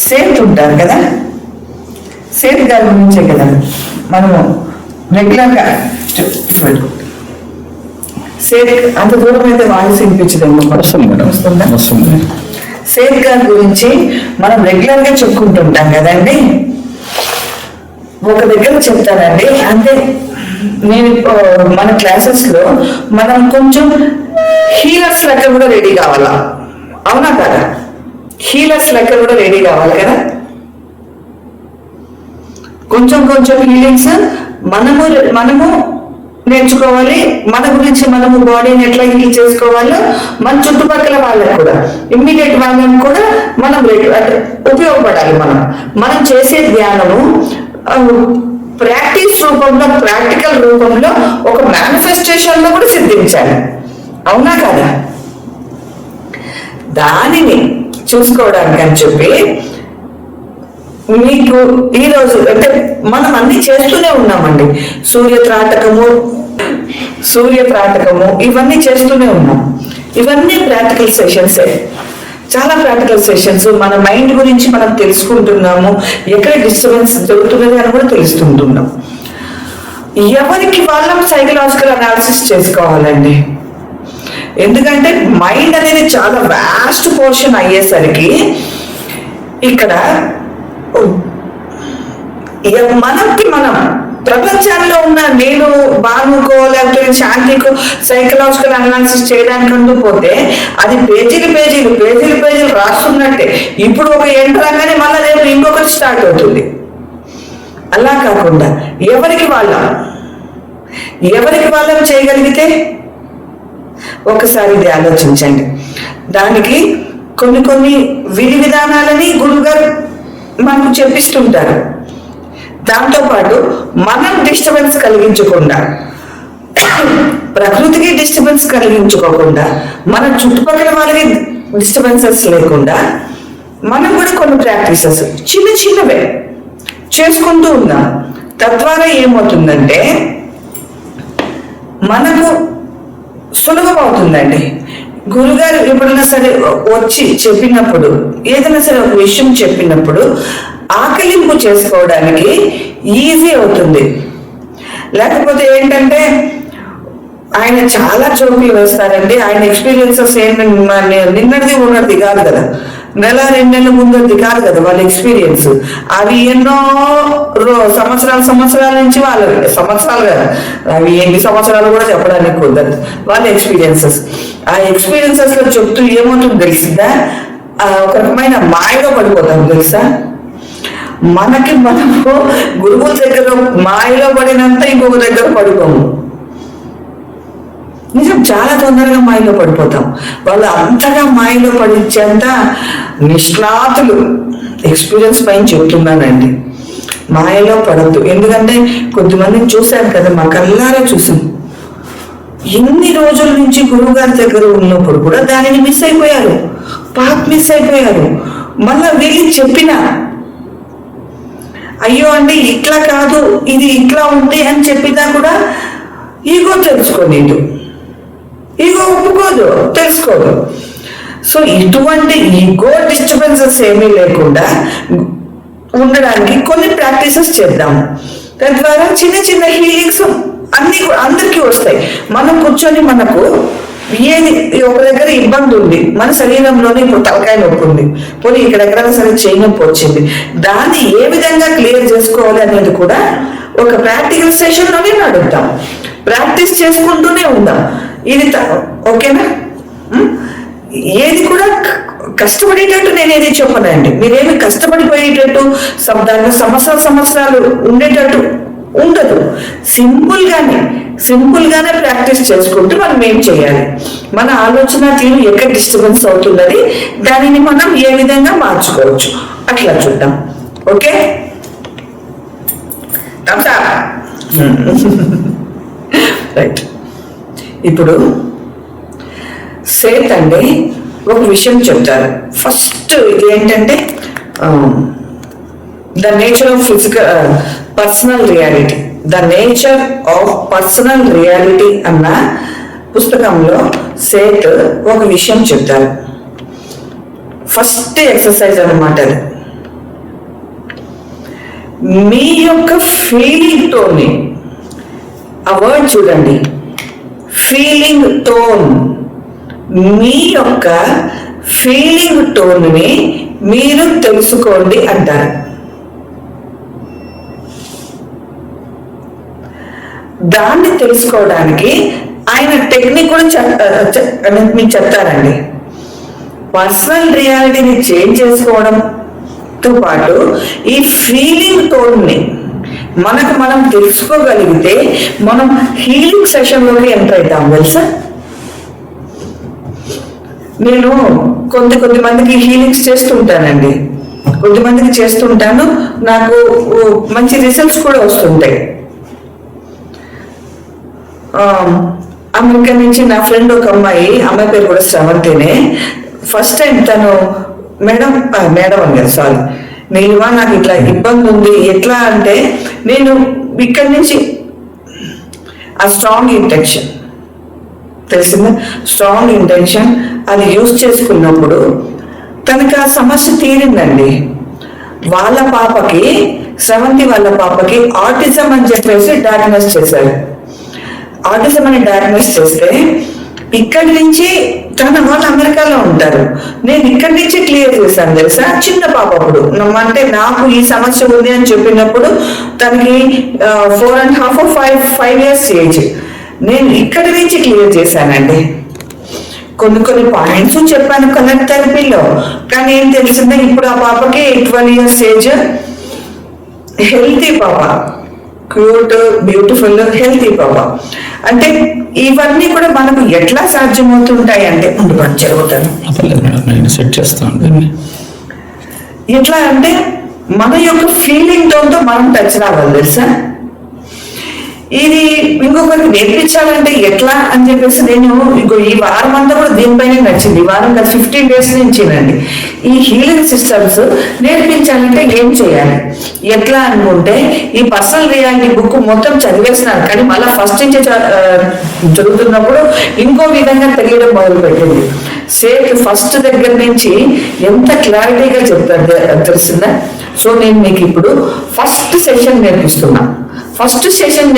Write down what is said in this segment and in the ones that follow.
సేట్ ఉంటారు కదా, సేట్ గారి గురించే కదా మనము రెగ్యులర్గా సేట్ అంత దూరం అయితే వాయిస్ వినిపించదేమో. వస్తుందా? సేట్ గారి గురించి మనం రెగ్యులర్గా చెప్పుకుంటుంటాం కదండి. ఒక దగ్గర చెప్తానండి, అంటే నేను మన క్లాసెస్ లో మనం కొంచెం హీలర్స్ లెక్క కూడా రెడీ కావాలా, అవునా కదా? హీలర్స్ లెక్క కూడా రెడీ కావాలి కదా. కొంచెం కొంచెం హీలింగ్స్ మనము నేర్చుకోవాలి. మన గురించి మనము బాడీని ఎట్లా హీల్ చేసుకోవాలో మన చుట్టుపక్కల వాళ్ళకి కూడా, ఇమ్మీడియట్ వాళ్ళని కూడా మనం ఉపయోగపడాలి. మనం చేసే ధ్యానము ప్రాక్టీస్ రూపంలో, ప్రాక్టికల్ రూపంలో, ఒక మేనిఫెస్టేషన్ లో కూడా సిద్ధించాలి, అవునా కదా? దానిని చూసుకోవడానికి అని చెప్పి మీకు ఈరోజు అంటే మనం అన్ని చేస్తూనే ఉన్నామండి. సూర్యత్రాటకము ఇవన్నీ చేస్తూనే ఉన్నాం. ఇవన్నీ ప్రాక్టికల్ సెషన్సే, చాలా ప్రాక్టికల్ సెషన్స్. మన మైండ్ గురించి మనం తెలుసుకుంటున్నాము, ఎక్కడ డిస్టర్బెన్స్ జరుగుతున్నది అని కూడా తెలుసుకుంటున్నాం. ఎవరికి వాళ్ళ సైకలాజికల్ అనాలిసిస్ చేసుకోవాలండి. ఎందుకంటే మైండ్ అనేది చాలా వాస్ట్ పోర్షన్ అయ్యేసరికి ఇక్కడ మనం ప్రపంచంలో ఉన్న నేను బానుకో లేకపోతే శాంతికో సైకలాజికల్ అనాలిసిస్ చేయడానికి పోతే అది పేజీలు రాస్తున్నట్టే. ఇప్పుడు ఒక ఎంటర్ రాగానే మళ్ళీ రేపు ఇంకొకటి స్టార్ట్ అవుతుంది. అలా కాకుండా ఎవరికి వాళ్ళం చేయగలిగితే ఒకసారి ఇది ఆలోచించండి. దానికి కొన్ని విధి విధానాలని గురువుగారు మనకు చెప్పిస్తుంటారు. దాంతోపాటు మనం డిస్టర్బెన్స్ కలిగించకుండా, ప్రకృతికి డిస్టర్బెన్స్ కలిగించుకోకుండా, మన చుట్టుపక్కల వాళ్ళకి డిస్టర్బెన్సెస్ లేకుండా మనం కూడా కొన్ని ప్రాక్టీసెస్ చిన్నవే చేసుకుంటూ ఉన్నాం. తద్వారా ఏమవుతుందంటే మనకు సులభం అవుతుందండి. గురుగారు ఎప్పుడైనా సరే వచ్చి చెప్పినప్పుడు, ఏదైనా సరే ఒక విషయం చెప్పినప్పుడు ఆకలింపు చేసుకోవడానికి ఈజీ అవుతుంది. లేకపోతే ఏంటంటే ఆయన చాలా జోకులు వేస్తారండి. ఆయన ఎక్స్పీరియన్సెస్ నిన్నటిది ఉన్నది కాదు కదా, నెల 2 నెలల ముందుది కాదు కదా వాళ్ళ ఎక్స్పీరియన్స్. అవి ఎన్నో సంవత్సరాల నుంచి వాళ్ళ సంవత్సరాలు కదా, అవి ఎన్ని సంవత్సరాలు కూడా చెప్పడానికి కుదరదు. వాళ్ళ ఎక్స్పీరియన్సెస్, ఆ ఎక్స్పీరియన్సెస్ లో చెప్తూ ఏమవుతుంది తెలిసిందా, ఒక రకమైన మాయలో పడిపోతాం తెలుసా. మనము గురువుల దగ్గర మాయలో పడినంత ఇంకొక దగ్గర పడిపోము. నిజం, చాలా తొందరగా మాయలో పడిపోతాం. వాళ్ళు అంతగా మాయలో పడించేంత నిష్ణాతులు. ఎక్స్పీరియన్స్ పైన చెప్తున్నానండి, మాయలో పడద్దు. ఎందుకంటే కొంతమందిని చూశాను కదా, మా కళ్ళారా చూసాను. ఎన్ని రోజుల నుంచి గురువు గారి దగ్గర ఉన్నప్పుడు కూడా దానిని మిస్ అయిపోయారు, మిస్ అయిపోయారు. మళ్ళా వెళ్ళి చెప్పిన, అయ్యో అండి ఇట్లా కాదు, ఇది ఇట్లా ఉంది అని చెప్పినా కూడా ఈగో తెలుసుకోలేదు, ఈగో ఒప్పుకోదు, తెలుసుకోదు. సో ఇటువంటి ఈగో డిస్టర్బెన్సెస్ ఏమీ లేకుండా ఉండడానికి కొన్ని ప్రాక్టీసెస్ చేద్దాం. తద్వారా చిన్న హీలింగ్స్ అందరికీ వస్తాయి. మనం కూర్చొని మనకు ఏది ఒక దగ్గర ఇబ్బంది ఉంది, మన శరీరంలోనే ఇప్పుడు తలకాయ నొప్పి ఉంది, పోనీ ఇక్కడెక్కడైనా సరే చేయి నొప్పి వచ్చింది, దాన్ని ఏ విధంగా క్లియర్ చేసుకోవాలి అనేది కూడా ఒక ప్రాక్టికల్ సెషన్ లోనే నడుద్దాం. ప్రాక్టీస్ చేసుకుంటూనే ఉందాం. ఇది ఓకేనా? ఏది కూడా కష్టపడేటట్టు నేనేది చెప్పనండి. మీరేమి కష్టపడిపోయేటట్టు దాంట్లో సంవత్సరాలు ఉండేటట్టు ఉండదు. సింపుల్ గానే ప్రాక్టీస్ చేసుకుంటూ మనం ఏం చేయాలి, మన ఆలోచన తీరు ఎక్కడ డిస్టర్బెన్స్ అవుతున్నది, దానిని మనం ఏ విధంగా మార్చుకోవచ్చు అట్లా చూద్దాం. Okay, right. ఇప్పుడు సేత్ అండి ఒక విషయం చెప్తారు. ఫస్ట్ ఇది ఏంటంటే the nature of personal reality. The nature of personal reality అన్న పుస్తకంలో సేత్ ఒక విషయం చెప్తారు. ఫస్ట్ ఎక్సర్సైజ్ అన్నమాట అది. మీ యొక్క ఫీలింగ్ టోన్ని, ఆ వర్డ్ చూడండి, ఫీలింగ్ టోన్, మీ యొక్క ఫీలింగ్ టోన్ని మీరు తెలుసుకోండి అంటారు. దాన్ని తెలుసుకోవడానికి ఆయన టెక్నిక్ కూడా మీకు చెప్తారండి. పర్సనల్ రియాలిటీని చేంజ్ చేసుకోవడంతో పాటు ఈ ఫీలింగ్ టోన్ని మనం తెలుసుకోగలిగితే మనం హీలింగ్ సెషన్లోకి ఎంటర్ అవుతాం. తెలుసా, నేను కొంతమందికి హీలింగ్స్ చేస్తుంటానండి, కొంతమందికి చేస్తుంటాను, నాకు మంచి రిజల్ట్స్ కూడా వస్తుంటాయి. అమెరికా నుంచి నా ఫ్రెండ్ ఒక అమ్మాయి పేరు కూడా శ్రవంతినే. ఫస్ట్ టైం తను మేడం అని కదా, సారీ నీలిమా, నాకు ఇట్లా ఇబ్బంది ఉంది. ఎట్లా అంటే నేను ఇక్కడి నుంచి ఆ స్ట్రాంగ్ ఇంటెన్షన్ తెలిసిందా, స్ట్రాంగ్ ఇంటెన్షన్ అది యూజ్ చేసుకున్నప్పుడు తనకు ఆ సమస్య తీరిందండి. వాళ్ళ పాపకి, శ్రవంతి వాళ్ళ పాపకి ఆటిజం అని చెప్పేసి డయాగ్నోస్ చేశారు. ఆటిజం అని డయాగ్నోస్ చేస్తే ఇక్కడి నుంచి వాళ్ళు అమెరికాలో ఉంటారు, నేను ఇక్కడి నుంచి క్లియర్ చేశాను. తెలుసా, చిన్న పాప అప్పుడు అంటే నాకు ఈ సమస్య ఉంది అని చెప్పినప్పుడు తనకి 4.5 or 5 years ఏజ్. నేను ఇక్కడి నుంచి క్లియర్ చేశానండి. కొన్ని పాయింట్స్ చెప్పాను కనెక్ట్ థెరపీలో, కానీ ఏం తెలిసిందే ఇప్పుడు ఆ పాపకి 12 years ఏజ్, హెల్తీ పాప, క్యూట్, బ్యూటిఫుల్, హెల్తీ పాప. అంటే ఇవన్నీ కూడా మనకు ఎట్లా సాధ్యమవుతుంటాయి అంటే ఎట్లా అంటే మన యొక్క ఫీలింగ్ తో మనం టచ్ రావాలి. తెలుసా, ఇది ఇంకొకరికి నేర్పించాలంటే ఎట్లా అని చెప్పేసి నేను ఈ వారం అంతా కూడా దీనిపైనే నచ్చింది. ఈ వారం కాదు, 15 days నుంచినండి ఈ హీలింగ్ సిస్టమ్స్ నేర్పించాలంటే ఏం చేయాలి, ఎట్లా అనుకుంటే ఈ పర్సనల్ రియాలిటీ బుక్ మొత్తం చదివేసినాను, కానీ మళ్ళీ ఫస్ట్ నుంచి చదువుతున్నప్పుడు ఇంకో విధంగా తెలియడం మొదలుపెట్టింది. ఫస్ట్ దగ్గర నుంచి ఎంత క్లారిటీగా చెప్తారు తెలిసిందా. సో నేను మీకు ఇప్పుడు ఫస్ట్ సెషన్ నేర్పిస్తున్నా, ఫస్ట్ సెషన్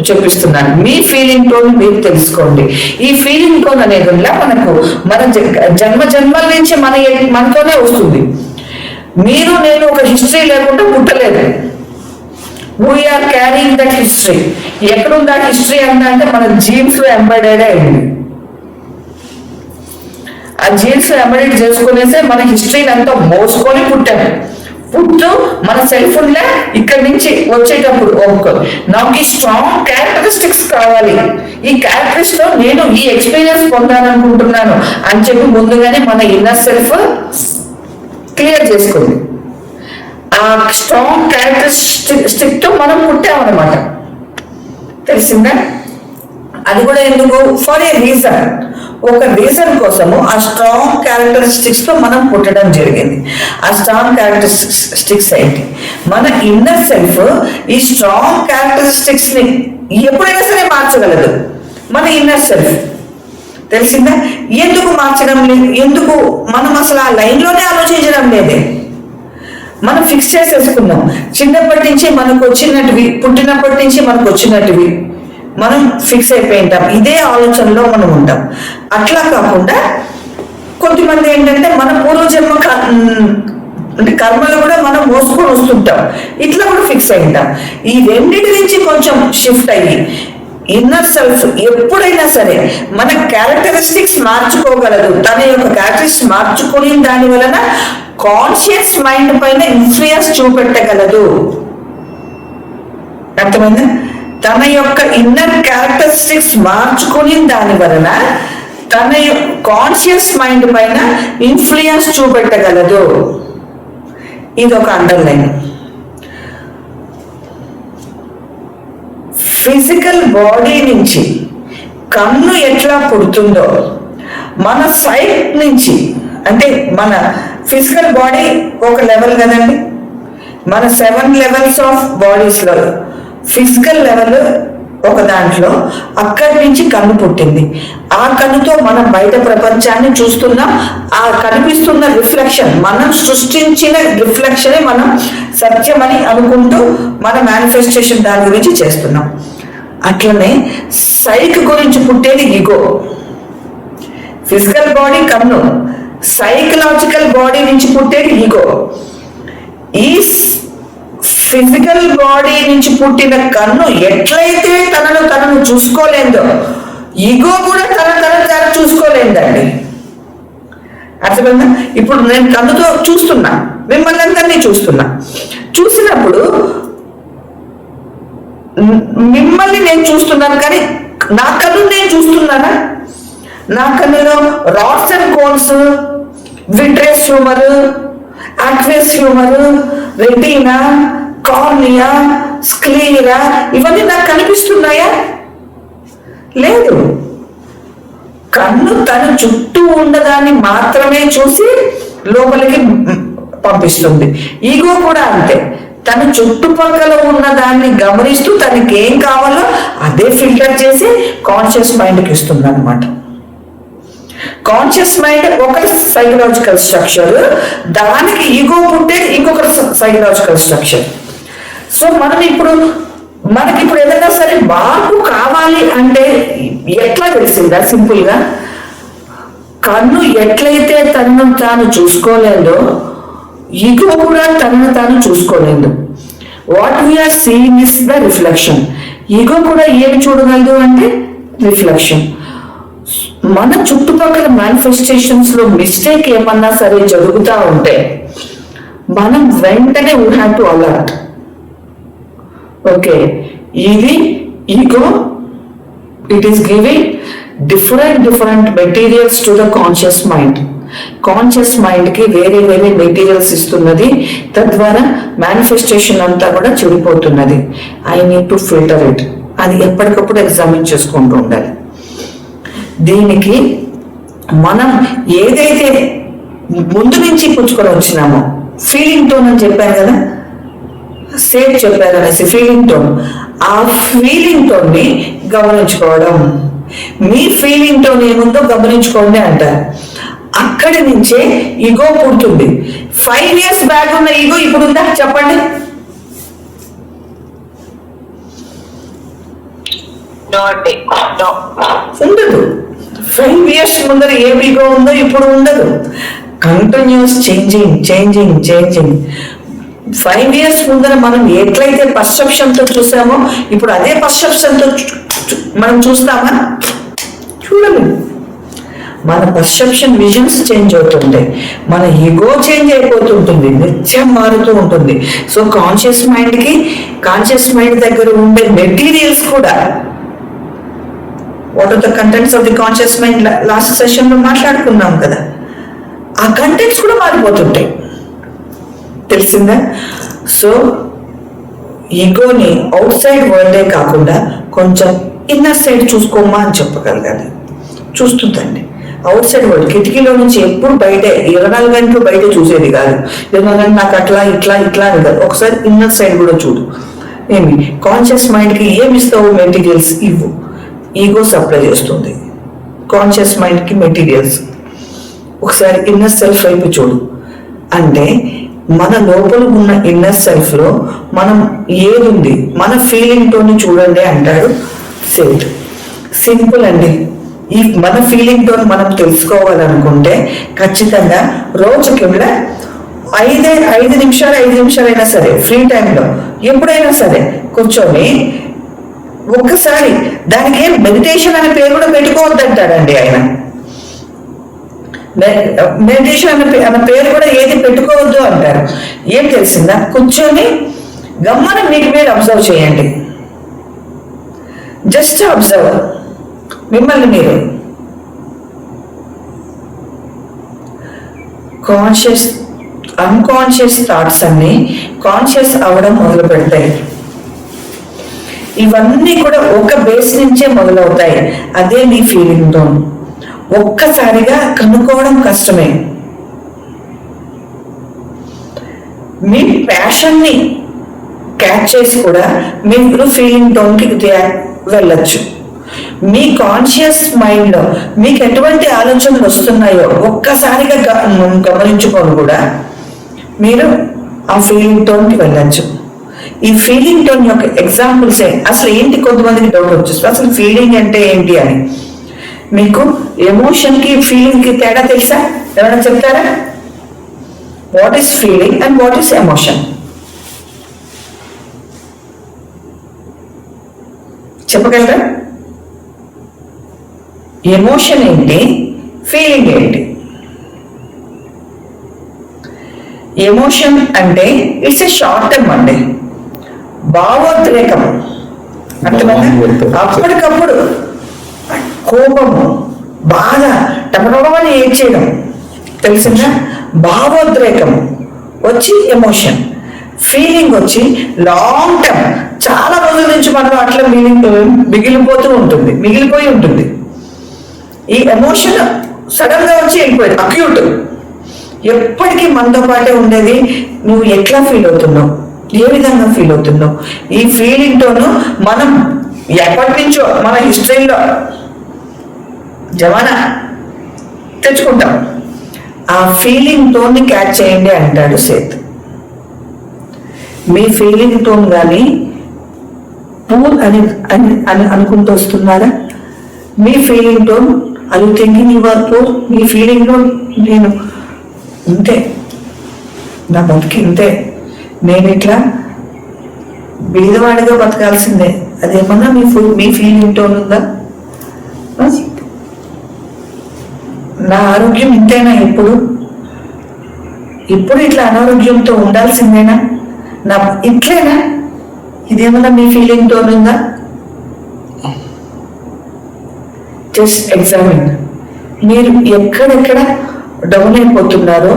చూపిస్తున్నాను. మీ ఫీలింగ్ టోన్ మీరు తెలుసుకోండి. ఈ ఫీలింగ్ టోన్ అనేది మన జన్మల నుంచి మనతోనే వస్తుంది. మీరు నేను ఒక హిస్టరీ లేకుండా పుట్టలేదు. We are carrying that history. ఎక్కడుంది ఆ హిస్టరీ అంటే మన జీన్స్ లో ఎంబెడెడ్ అయింది. ఆ జీన్స్ లో ఎంబెడెడ్ చేసుకునేసే మన హిస్టరీని అంతా మోసుకొని పుట్టాము. పుట్టు మన సెల్ ఫోన్ లో ఇక్కడి నుంచి వచ్చేటప్పుడు నాకు ఈ స్ట్రాంగ్ క్యారెక్టరిస్టిక్స్ కావాలి, ఈ క్యారెక్టరిస్టిక్స్ లో నేను ఈ ఎక్స్పీరియన్స్ పొందాలనుకుంటున్నాను అని చెప్పి ముందుగానే మన ఇన్నర్ సెల్ఫ్ క్లియర్ చేసుకుంది. ఆ స్ట్రాంగ్ క్యారెక్టరిస్టిక్ తో మనం పుట్టామన్నమాట. తెలిసిందా, అది కూడా ఎందుకు, ఫర్ ఏ రీజన్, ఒక రీజన్ కోసము ఆ స్ట్రాంగ్ క్యారెక్టరిస్టిక్స్ తో మనం పుట్టడం జరిగింది. ఆ స్ట్రాంగ్ క్యారెక్టరిస్టిక్స్ ఏంటి, మన ఇన్నర్ సెల్ఫ్ ఈ స్ట్రాంగ్ క్యారెక్టరిస్టిక్స్ ని ఎప్పుడైనా సరే మార్చగలదు. మన ఇన్నర్ సెల్ఫ్ తెలిసిందా, ఎందుకు మార్చడం లేదు, ఎందుకు మనం అసలు ఆ లైన్ లోనే ఆలోచించడం లేదే. మనం ఫిక్స్ చేసేసుకున్నాం, చిన్నప్పటి నుంచి మనకు వచ్చినట్టువి, పుట్టినప్పటి నుంచి మనకు వచ్చినట్టువి మనం ఫిక్స్ అయిపోయి ఉంటాం, ఇదే ఆలోచనలో మనం ఉంటాం. అట్లా కాకుండా కొంతమంది ఏంటంటే మన పూర్వజన్మ అంటే కర్మలు కూడా మనం మోసుకొని వస్తుంటాం, ఇట్లా కూడా ఫిక్స్ అయి ఉంటాం. ఈ రెండింటి నుంచి కొంచెం షిఫ్ట్ అయ్యి ఇన్నర్ సెల్ఫ్ ఎప్పుడైనా సరే మన క్యారెక్టరిస్టిక్స్ మార్చుకోగలదు. తన యొక్క క్యారెక్టరిస్టిక్స్ మార్చుకుని దాని వలన కాన్షియస్ మైండ్ పైన ఇన్ఫ్లుయెన్స్ చూపెట్టగలదు. అర్థమైందా, తన యొక్క ఇన్నర్ క్యారెక్టరిస్టిక్స్ మార్చుకుని దాని వలన తన కాన్షియస్ మైండ్ పైన ఇన్ఫ్లుయెన్స్ చూపెట్టగలదు. ఇది ఒక అండర్లైన్. ఫిజికల్ బాడీ నుంచి కన్ను ఎట్లా పుడుతుందో మన సైట్ నుంచి, అంటే మన ఫిజికల్ బాడీ ఒక లెవెల్ కదండి, మన 7 levels ఆఫ్ బాడీస్ లో ఫిజికల్ లెవెల్ ఒక దాంట్లో, అక్కడి నుంచి కన్ను పుట్టింది. ఆ కన్నుతో మనం బయట ప్రపంచాన్ని చూస్తున్నాం. ఆ కనిపిస్తున్న రిఫ్లెక్షన్, మనం సృష్టించిన రిఫ్లెక్షనే మనం సత్యమని అనుకుంటూ మన మేనిఫెస్టేషన్ దాని గురించి చేస్తున్నాం. అట్లనే సైక్ గురించి పుట్టేది ఈగో. ఫిజికల్ బాడీ కన్ను, సైకలాజికల్ బాడీ నుంచి పుట్టేది ఈగో. ఈ ఫిజికల్ బాడీ నుంచి పుట్టిన కన్ను ఎట్లయితే తనను చూసుకోలేదో, ఈగో కూడా తను చూసుకోలేదండి. అర్థమైందా? ఇప్పుడు నేను కన్నుతో చూస్తున్నా, మిమ్మల్ని అందరినీ చూసినప్పుడు మిమ్మల్ని నేను చూస్తున్నాను, కానీ నా కన్ను నేను చూస్తున్నానా? నా కన్నులో rods and cones, vitreous humour, aqueous humour, retina, cornea, sclera, ఇవన్నీ నాకు కనిపిస్తున్నాయా? లేదు. కన్ను తన చుట్టూ ఉన్నదాన్ని మాత్రమే చూసి లోపలికి పంపిస్తుంది. ఈగో కూడా అంతే, తన చుట్టుపక్కల ఉన్న దాన్ని గమనిస్తూ తనకి ఏం కావాలో అదే ఫిల్టర్ చేసి కాన్షియస్ మైండ్కి ఇస్తుంది అనమాట. కాన్షియస్ మైండ్ ఒక సైకలాజికల్ స్ట్రక్చర్, దానికి ఈగో పుట్టేది ఇంకొక సైకలాజికల్ స్ట్రక్చర్. సో మనకి ఇప్పుడు ఏదైనా సరే మార్పు కావాలి అంటే ఎట్లా తెలిసిందా? సింపుల్ గా, కన్ను ఎట్లయితే తనను తాను చూసుకోలేదో, ఈగో కూడా తనను తాను చూసుకోలేదు. What we are seeing is the reflection. Ego కూడా ఏమి చూడగలదు అంటే రిఫ్లెక్షన్. మన చుట్టుపక్కల మేనిఫెస్టేషన్స్ లో మిస్టేక్ ఏమన్నా సరే జరుగుతూ ఉంటే మనం వెంటనే we have to alert. Okay, ఇది ego, it is giving different materials to the conscious mind. Conscious mind కి వేరే మెటీరియల్స్ ఇస్తున్నది, తద్వారా మేనిఫెస్టేషన్ అంతా కూడా చెడిపోతున్నది. I need to filter it. అది ఎప్పటికప్పుడు ఎగ్జామిన్ చేసుకుంటూ ఉండాలి. దీనికి మనం ఏదైతే ముందు నుంచి పుచ్చుకొని వచ్చినామో, ఫీలింగ్ టోన్ అని చెప్పాను కదా, సేఫ్ చెప్పారు అనేసి, ఫీలింగ్ టోన్, ఆ ఫీలింగ్ టోన్ ని గమనించుకోవడం. మీ ఫీలింగ్ టోన్ ఏముందో గమనించుకోండి అంటారు. అక్కడి నుంచే ఈగో పుడుతుంది. 5 years బ్యాక్ ఉన్న ఈగో ఇప్పుడు ఉందా చెప్పండి? ఉండదు. 5 years ముందర ఏ ఈగో ఉందో ఇప్పుడు ఉండదు. Continuous changing. 5 years ముందర మనం ఎట్లయితే పర్సెప్షన్ తో చూసామో ఇప్పుడు అదే పర్సెప్షన్ తో మనం చూస్తామా? చూడలేము. మన పర్సెప్షన్ విజన్స్ చేంజ్ అవుతుంటాయి, మన ఈగో చేంజ్ అయిపోతుంటుంది, నిత్యం మారుతూ ఉంటుంది. సో కాన్షియస్ మైండ్ దగ్గర ఉండే మెటీరియల్స్ కూడా, what are the contents of the conscious mind last session లో మాట్లాడుకున్నాం కదా, ఆ కంటెంట్స్ కూడా మారిపోతుంటాయి. తెలిసిందా? సో ఈగోని అవుట్ సైడ్ వరల్డే కాకుండా కొంచెం ఇన్నర్ సైడ్ చూసుకోమా అని చెప్పగలగాలి. చూస్తుందండి అవుట్ సైడ్ వరల్డ్. కిటికీలో నుంచి ఎప్పుడు బయటే 24 గంటలు బయట చూసేది కాదు. 24 గంటలు నాకు అట్లా అని కాదు, ఒకసారి ఇన్నర్ సైడ్ కూడా చూడు. ఏమి కాన్షియస్ మైండ్కి ఏమి ఇస్తావు? మెటీరియల్స్ ఇవ్వు. ఈగో సప్లై చేస్తుంది కాన్షియస్ మైండ్కి మెటీరియల్స్. ఒకసారి ఇన్నర్ సెల్ఫ్ వైపు చూడు. అంటే మన లోపల ఉన్న ఇన్నర్ సెల్ఫ్ లో మనం ఏదుంది, మన ఫీలింగ్ తోని చూడండి అంటాడు సేట్. సింపుల్ అండి. ఈ మన ఫీలింగ్ తోని మనం తెలుసుకోవాలనుకుంటే ఖచ్చితంగా రోజుకి 5 నిమిషాలు అయినా సరే ఫ్రీ టైంలో ఎప్పుడైనా సరే కూర్చొని ఒక్కసారి, దానికి ఏం మెడిటేషన్ అనే పేరు కూడా పెట్టుకోవద్దంటాడండి ఆయన. మెడిటేషన్ అన్న పేరు కూడా ఏది పెట్టుకోవద్దు అంటారు. ఏం తెలిసిందా? కూర్చొని గమ్మన మీకు మీరు అబ్జర్వ్ చేయండి. జస్ట్ అబ్జర్వ్ మిమ్మల్ని మీరు. అన్కాన్షియస్ థాట్స్ అన్ని కాన్షియస్ అవ్వడం మొదలు పెడతాయి. ఇవన్నీ కూడా ఒక బేస్ నుంచే మొదలవుతాయి. అదే మీ ఫీలింగ్ టోన్. ఒక్కసారిగా కనుక్కోవడం కష్టమే. మీ ప్యాషన్ని క్యాచ్ చేసి కూడా మీరు ఫీలింగ్ టోన్కి వెళ్ళొచ్చు. మీ కాన్షియస్ మైండ్లో మీకు ఎటువంటి ఆలోచనలు వస్తున్నాయో ఒక్కసారిగా గమనించుకొని కూడా మీరు ఆ ఫీలింగ్ టోన్కి వెళ్ళచ్చు. ఈ ఫీలింగ్ టోన్ యొక్క ఎగ్జాంపుల్స్ అసలు ఏంటి, కొంతమందికి డౌట్ వచ్చేస్తుంది అసలు ఫీలింగ్ అంటే ఏంటి అని. మీకు ఎమోషన్కి ఫీలింగ్కి తేడా తెలుసా? ఎవరైనా చెప్తారా? What is feeling and what is emotion? చెప్పగలరా? ఎమోషన్ ఏంటి, ఫీలింగ్ ఏంటి? ఎమోషన్ అంటే ఇట్స్ ఏ షార్ట్ టర్మ్ అండి, భావోద్రేకం. అర్థమైందా? అప్పటికప్పుడు కోపము, బాధ, టపటపని ఏడ్చేయడం, తెలిసిందా? భావోద్రేకం వచ్చి ఎమోషన్. ఫీలింగ్ వచ్చి లాంగ్ టర్మ్, చాలా రోజుల నుంచి మనం అట్లా మిగిలిపోయి ఉంటుంది. ఈ ఎమోషన్ సడన్ గా వచ్చి వెళ్ళిపోయింది, అక్యూట్, ఎప్పటికీ మనతో పాటే ఉండేది. నువ్వు ఎట్లా ఫీల్ అవుతున్నావు, ఏ విధంగా ఫీల్ అవుతున్నావు, ఈ ఫీలింగ్ తోను మనం ఎప్పటి నుంచో మన హిస్టరీలో జమానా తెచ్చుకుంటాం. ఆ ఫీలింగ్ టోన్ని క్యాచ్ చేయండి అంటాడు సేత్. మీ ఫీలింగ్ టోన్ కానీ పూల్ అని అనుకుంటూ వస్తున్నారా? మీ ఫీలింగ్ టోన్ అది thinking your pool. Me feeling tone నేను ఇంతే, నా బతికి ఇంతే, నేను ఇట్లా బీదవాడిగా బతకాల్సిందే, అదేమన్నా మీ ఫీలింగ్ టోన్ ఉందా? నా ఆరోగ్యం ఇంతేనా? ఇప్పుడు ఇట్లా అనారోగ్యంతో ఉండాల్సిందేనా? నా ఇట్లేనా? ఇదేమన్నా మీ ఫీలింగ్ టోన్ ఉందా? Just examine. మీరు ఎక్కడెక్కడ డౌన్ అయిపోతున్నారో,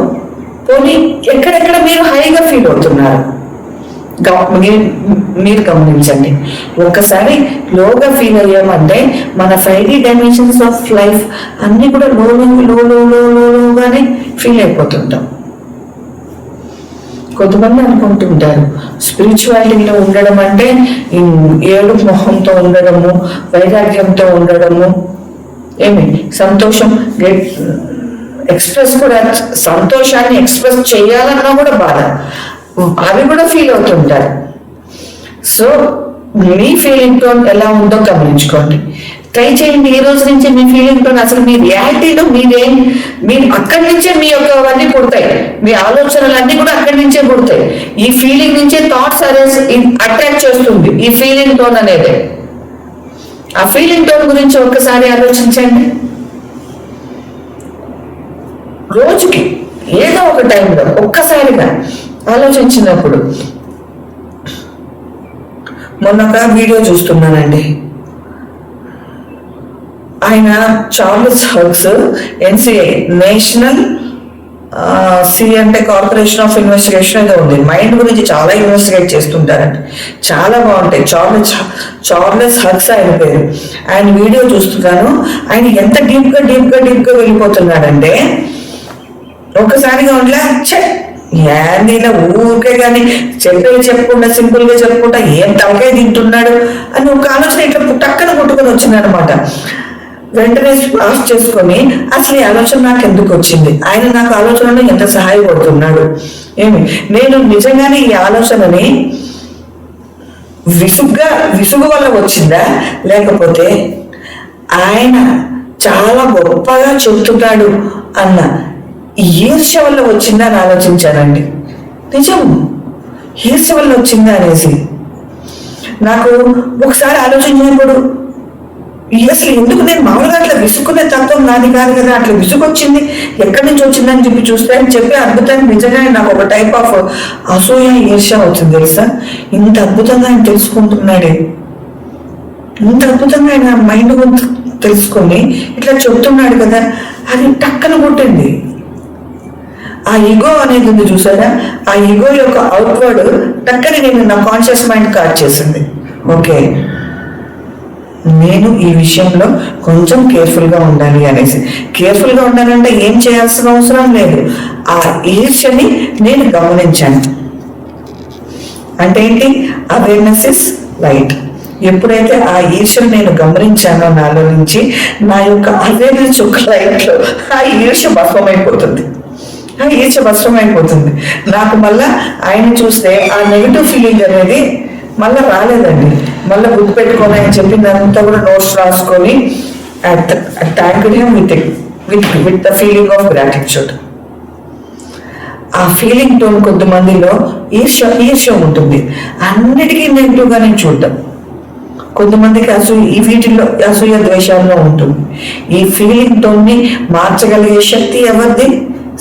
పోనీ ఎక్కడెక్కడ మీరు హైగా ఫీల్ అవుతున్నారు మీరు గమనించండి. ఒక్కసారి లోగా ఫీల్ అయ్యామంటే మన 5D డైమెన్షన్స్ ఆఫ్ లైఫ్ అన్ని కూడా లోగానే ఫీల్ అయిపోతుంటాం. కొంతమంది అనుకుంటుంటారు స్పిరిచువాలిటీలో ఉండడం అంటే ఏడు మొహంతో ఉండడము, వైరాగ్యంతో ఉండడము, ఏమి సంతోషం ఎక్స్ప్రెస్ కూడా, సంతోషాన్ని ఎక్స్ప్రెస్ చేయాలన్నా కూడా బాధ, అవి కూడా ఫీల్ అవుతుంటారు. సో మీ ఫీలింగ్ టోన్ ఎలా ఉందో గమనించుకోండి, ట్రై చేయండి. ఈ రోజు నుంచి మీ ఫీలింగ్ టోన్, అసలు మీ రియాలిటీలో మీరు అక్కడి నుంచే మీ యొక్క అవన్నీ పుడతాయి, మీ ఆలోచనలన్నీ కూడా అక్కడి నుంచే పుడతాయి. ఈ ఫీలింగ్ నుంచే థాట్స్ అట్రాక్ట్ చేస్తుంది ఈ ఫీలింగ్ టోన్ అనేది. ఆ ఫీలింగ్ టోన్ గురించి ఒక్కసారి ఆలోచించండి. రోజుకి ఏదో ఒక టైంలో ఒక్కసారిగా ఆలోచించినప్పుడు, మొన్న ఒక వీడియో చూస్తున్నానండి, ఆయన Charles hertz, NCI national C అంటే కార్పొరేషన్ ఆఫ్ ఇన్వెస్టిగేషన్ ఏదో ఉంది, మైండ్ గురించి చాలా ఇన్వెస్టిగేట్ చేస్తుంటారండి, చాలా బాగుంటాయి. చార్లెస్ హర్ట్జ్ ఆయన పేరు. ఆయన వీడియో చూస్తున్నాను, ఆయన ఎంత డీప్గా వెళ్ళిపోతున్నాడంటే ఒక్కసారిగా ఉండలే ఇలా ఊరికే కానీ చెప్పకుండా సింపుల్ గా చెప్పుకుంటా ఏం తలకాయ తింటున్నాడు అని ఒక ఆలోచన ఇట్లా టక్కన పుట్టుకొని వచ్చింది అనమాట. వెంటనే ఆఫ్ చేసుకొని అసలు ఈ ఆలోచన నాకు ఎందుకు వచ్చింది, ఆయన నాకు ఆలోచనలో ఎంత సహాయపడుతున్నాడు, నేను నిజంగానే ఈ ఆలోచనని విసుగు వల్ల వచ్చిందా, లేకపోతే ఆయన చాలా గొప్పగా చెప్తున్నాడు అన్న ఈర్ష్య వల్ల వచ్చిందా అని ఆలోచించానండి. నిజం, ఈర్ష్య వల్ల వచ్చిందా అనేసి నాకు ఒకసారి ఆలోచించినప్పుడు, అసలు ఎందుకు నేను మామూలుగా అట్లా విసుక్కునే తత్వం నాది కాదు కదా, అట్లా విసుగు వచ్చింది ఎక్కడి నుంచి వచ్చిందని చూస్తే అని చెప్పి అద్భుతంగా నిజంగానే నాకు ఒక టైప్ ఆఫ్ అసూయ, ఈర్ష్య వచ్చింది తెలుసా. ఇంత అద్భుతంగా ఆయన తెలుసుకుంటున్నాడే, ఇంత అద్భుతంగా ఆయన మైండ్ తెలుసుకొని ఇట్లా చెప్తున్నాడు కదా, అది టక్కన కొట్టింది. ఆ ఈగో అనేది ఉంది చూసారా, ఆ ఈగో యొక్క అవుట్వర్డ్ టక్కని నేను నా కాన్షియస్ మైండ్ కాట్ చేసింది. ఓకే, నేను ఈ విషయంలో కొంచెం కేర్ఫుల్గా ఉండాలి అనేసి. కేర్ఫుల్గా ఉండాలంటే ఏం చేయాల్సిన అవసరం లేదు, ఆ ఈర్ష్యని నేను గమనించాను. అంటే ఏంటి? Awareness is light. ఎప్పుడైతే ఆ ఈర్ష్యను నేను గమనించానో నాలో నుంచి, నా యొక్క అవేర్నెస్ ఒక లైట్లో ఆ ఈర్ష్య భస్మమైపోతుంది. నాకు మళ్ళా ఆయన చూస్తే ఆ నెగిటివ్ ఫీలింగ్ అనేది మళ్ళీ రాలేదండి. మళ్ళీ గుర్తుపెట్టుకొని ఆయన చెప్పిందంతా కూడా నోట్స్ రాసుకొని thanked him with the feeling of gratitude. ఆ ఫీలింగ్ టోన్ కొంతమందిలో ఈర్ష్య ఉంటుంది, అన్నిటికీ నెగిటివ్ గానే చూడటం. కొంతమందికి వీటిల్లో అసూయ ద్వేషాల్లో ఉంటుంది. ఈ ఫీలింగ్ టోన్ ని మార్చగలిగే శక్తి ఎవరిది?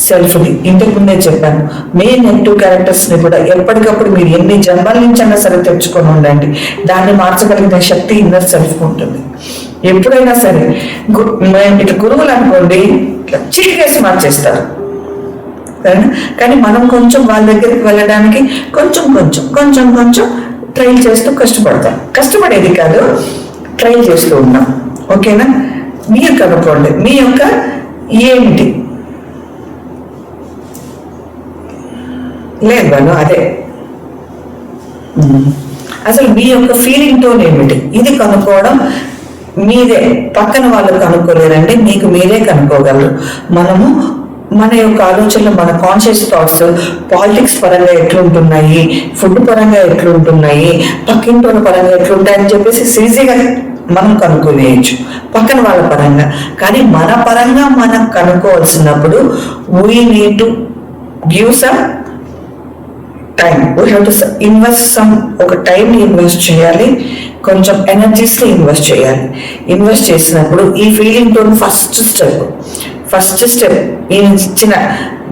సెల్ఫ్ది. ఇంతకు ముందే చెప్పాను, మీ నెగిటివ్ క్యారెక్టర్స్ ని కూడా ఎప్పటికప్పుడు మీరు ఎన్ని జన్మల నుంచి అన్నా సరే తెచ్చుకొని ఉండండి, దాన్ని మార్చగలిగిన శక్తి ఇన్నర్ సెల్ఫ్ ఉంటుంది. ఎప్పుడైనా సరే ఇట్లా గురువులు అనుకోండి, ఇట్లా చిటికేసి మార్చేస్తారు. కానీ మనం కొంచెం వాళ్ళ దగ్గరికి వెళ్ళడానికి కొంచెం ట్రైల్ చేస్తూ కష్టపడతాం. కష్టపడేది కాదు, ట్రైల్ చేస్తూ ఉన్నాం. ఓకేనా? మీరు కనుక్కోండి మీ యొక్క ఏమిటి లేదు వాళ్ళు అదే అసలు మీ యొక్క ఫీలింగ్ టోన్ ఏమిటి, ఇది కనుక్కోవడం మీదే. పక్కన వాళ్ళు కనుక్కోలేరండి, మీకు మీరే కనుక్కోగలరు. మనము మన యొక్క ఆలోచనలు, మన కాన్షియస్ థాట్స్ పాలిటిక్స్ పరంగా ఎట్లుంటున్నాయి, ఫుడ్ పరంగా ఎట్లుంటున్నాయి, పక్కింటోళ్ళ పరంగా ఎట్లుంటాయని చెప్పేసి ఈజీగా మనం కనుక్కోలేయచ్చు పక్కన వాళ్ళ పరంగా. కానీ మన పరంగా మనం కనుక్కోవాల్సినప్పుడు we need to give some time. We have to invest ఒక టైంని ఇన్వెస్ట్ చేయాలి, కొంచెం ఎనర్జీస్ని ఇన్వెస్ట్ చేయాలి. ఇన్వెస్ట్ చేసినప్పుడు ఈ ఫీలింగ్ టోన్ ఫస్ట్ స్టెప్ నేను ఇచ్చిన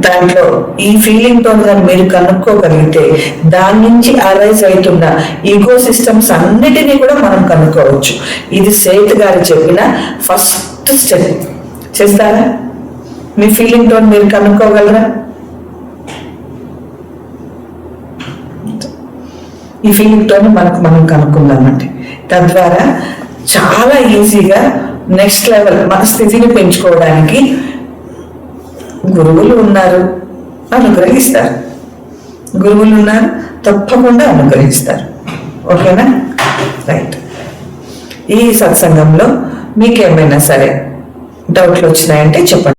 దాంట్లో ఈ ఫీలింగ్ టోన్ కానీ మీరు కనుక్కోగలిగితే దాని నుంచి అరైజ్ అవుతున్న ఈగో సిస్టమ్స్ అన్నిటినీ కూడా మనం కనుక్కోవచ్చు. ఇది సేత్ గారు చెప్పిన ఫస్ట్ స్టెప్. చేస్తారా? మీ ఫీలింగ్ టోన్ మీరు కనుక్కోగలరా? ఈ ఫీలింగ్ టోన్ మనం కనుక్కుందామండి. తద్వారా చాలా ఈజీగా నెక్స్ట్ లెవెల్ మన స్థితిని పెంచుకోవడానికి గురువులు ఉన్నారు, అనుగ్రహిస్తారు. తప్పకుండా అనుగ్రహిస్తారు. ఓకేనా? రైట్. ఈ సత్సంగంలో మీకేమైనా సరే డౌట్లు వచ్చినాయంటే చెప్పండి.